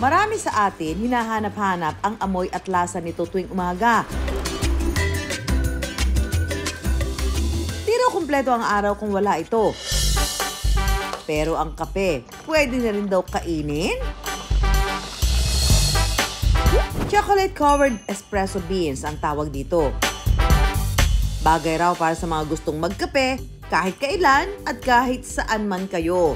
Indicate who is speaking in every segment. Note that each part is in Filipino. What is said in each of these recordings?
Speaker 1: Marami sa atin hinahanap-hanap ang amoy at lasa nito tuwing umaga. Di raw kumpleto ang araw kung wala ito. Pero ang kape, pwede na rin daw kainin? Chocolate-covered espresso beans ang tawag dito. Bagay raw para sa mga gustong magkape kahit kailan at kahit saan man kayo.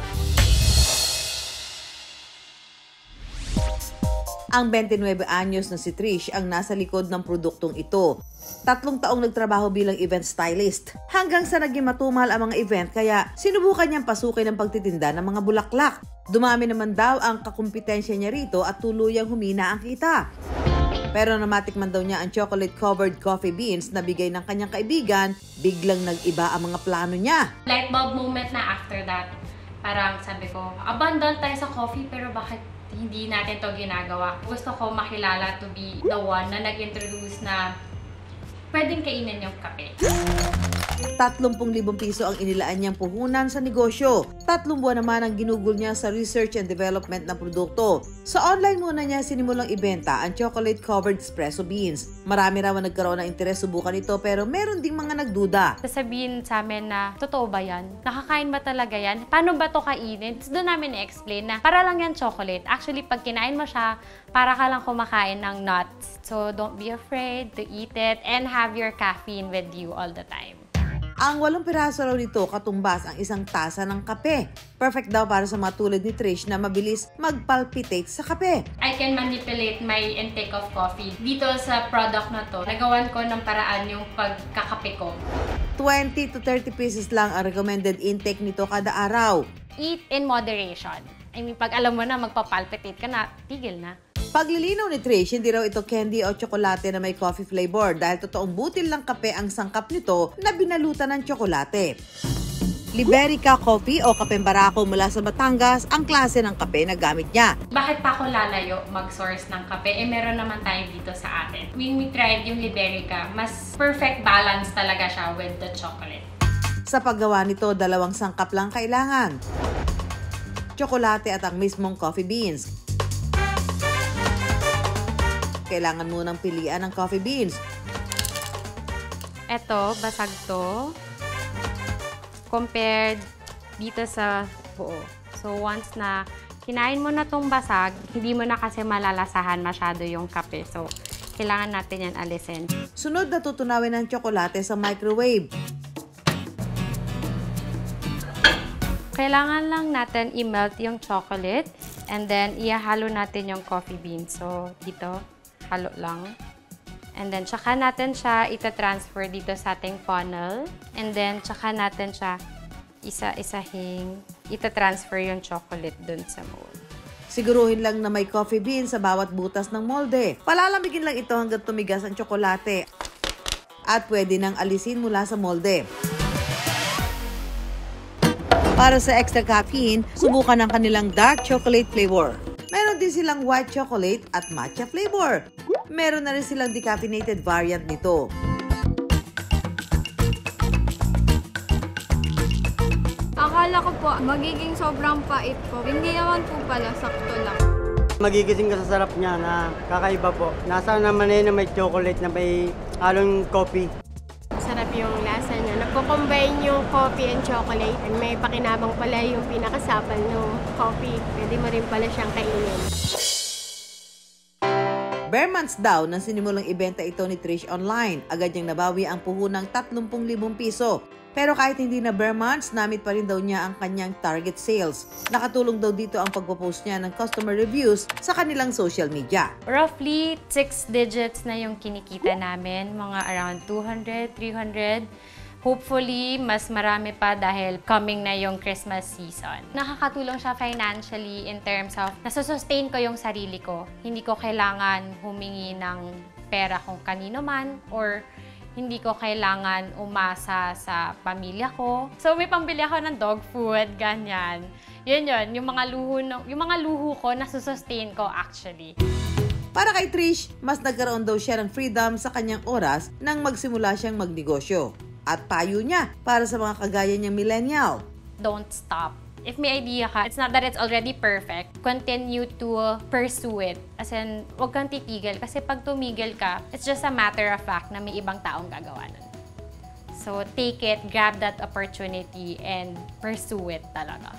Speaker 1: Ang 29 anyos na si Trish ang nasa likod ng produktong ito. 3 taong nagtrabaho bilang event stylist. Hanggang sa naging matumal ang mga event kaya sinubukan niyang pasukin ang pagtitinda ng mga bulaklak. Dumami naman daw ang kakumpetensya niya rito at tuluyang humina ang kita. Pero namatikman daw niya ang chocolate-covered coffee beans na bigay ng kanyang kaibigan, biglang nag-iba ang mga plano niya.
Speaker 2: Light bulb moment na after that. Parang sabi ko, abandon tayo sa coffee pero bakit hindi natin to ginagawa? Gusto ko makilala to be the one na nag-introduce na pwedeng kainin yung kape.
Speaker 1: 30,000 piso ang inilaan niyang puhunan sa negosyo. 3 buwan naman ang ginugol niya sa research and development ng produkto. Sa online muna niya sinimulang ibenta ang chocolate-covered espresso beans. Marami raw ang nagkaroon ng interes subukan ito pero meron ding mga nagduda.
Speaker 2: Sasabihin sa amin na, totoo ba yan? Nakakain ba talaga yan? Paano ba to kainin? Doon namin i-explain na para lang yan chocolate. Actually, pag kinain mo siya, para ka lang kumakain ng nuts. So, don't be afraid to eat it and have your caffeine with you all the time.
Speaker 1: Ang 8 piraso raw nito katumbas ang 1 tasa ng kape. Perfect daw para sa mga tulad ni Trish na mabilis mag-palpitate sa kape.
Speaker 2: I can manipulate my intake of coffee. Dito sa product na to, nagawan ko ng paraan yung pagkakape ko.
Speaker 1: 20 to 30 pieces lang ang recommended intake nito kada araw.
Speaker 2: Eat in moderation. I mean, pag alam mo na magpapalpitate ka na, tigil na.
Speaker 1: Paglilinaw ni Trish, hindi raw ito candy o tsokolate na may coffee flavor dahil totoong butil ng kape ang sangkap nito na binalutan ng tsokolate. Liberica Coffee o kapeng barako mula sa Batangas ang klase ng kape na gamit niya.
Speaker 2: Bakit pa ako lalayo mag-source ng kape? Meron naman tayo dito sa atin. When we tried yung Liberica, mas perfect balance talaga siya with the chocolate.
Speaker 1: Sa paggawa nito, 2 sangkap lang kailangan. Tsokolate at ang mismong coffee beans. Kailangan munang pilian ng coffee beans.
Speaker 2: Eto, basag to. Compared dito sa buo. So, once na kinain mo na tong basag, hindi mo na kasi malalasahan masyado yung kape. So, kailangan natin yan alisin.
Speaker 1: Sunod na tutunawin ng tsokolate sa microwave.
Speaker 2: Kailangan lang natin i-melt yung chocolate and then ihalo natin yung coffee beans. So, dito. Halo lang. And then, tsaka natin siya ita-transfer dito sa ating funnel. And then, tsaka natin siya isa-isahing ita-transfer yung chocolate dun sa mold.
Speaker 1: Siguruhin lang na may coffee bean sa bawat butas ng molde. Palalamigin lang ito hanggang tumigas ang tsokolate. At pwede nang alisin mula sa molde. Para sa extra caffeine, subukan ang kanilang dark chocolate flavor. Meron din silang white chocolate at matcha flavor. Meron na rin silang decaffeinated variant nito.
Speaker 3: Akala ko po magiging sobrang pait po. Hindi naman po pala, sakto lang.
Speaker 4: Magigising ka sa sarap niya na kakaiba po. Nasa naman na may chocolate na may halong coffee.
Speaker 5: Sarap yung lasa niya. Nagko-combine yung coffee and chocolate. And may pakinabang pala yung pinakasapal ng coffee. Pwede mo rin pala siyang kainin.
Speaker 1: Bare months daw nang sinimulang ibenta ito ni Trish online. Agad niyang nabawi ang puhunang 30,000 piso. Pero kahit hindi na bare months, namit pa rin daw niya ang kanyang target sales. Nakatulong daw dito ang pagpo-post niya ng customer reviews sa kanilang social media.
Speaker 2: Roughly 6 digits na yung kinikita namin. Mga around 200, 300. Hopefully, mas marami pa dahil coming na yung Christmas season. Nakakatulong siya financially in terms of nasusustain ko yung sarili ko. Hindi ko kailangan humingi ng pera kung kanino man or hindi ko kailangan umasa sa pamilya ko. So, may pambili ako ng dog food, ganyan. Yun, yung mga luho ko, nasusustain ko actually.
Speaker 1: Para kay Trish, mas nagkaroon daw siya ng freedom sa kanyang oras nang magsimula siyang magnegosyo. At payo niya para sa mga kagaya niyang millennial.
Speaker 2: Don't stop. If may idea ka, it's not that it's already perfect. Continue to pursue it. As in, huwag kang titigil. Kasi pag tumigil ka, it's just a matter of fact na may ibang taong gagawa nun. So, take it, grab that opportunity, and pursue it talaga.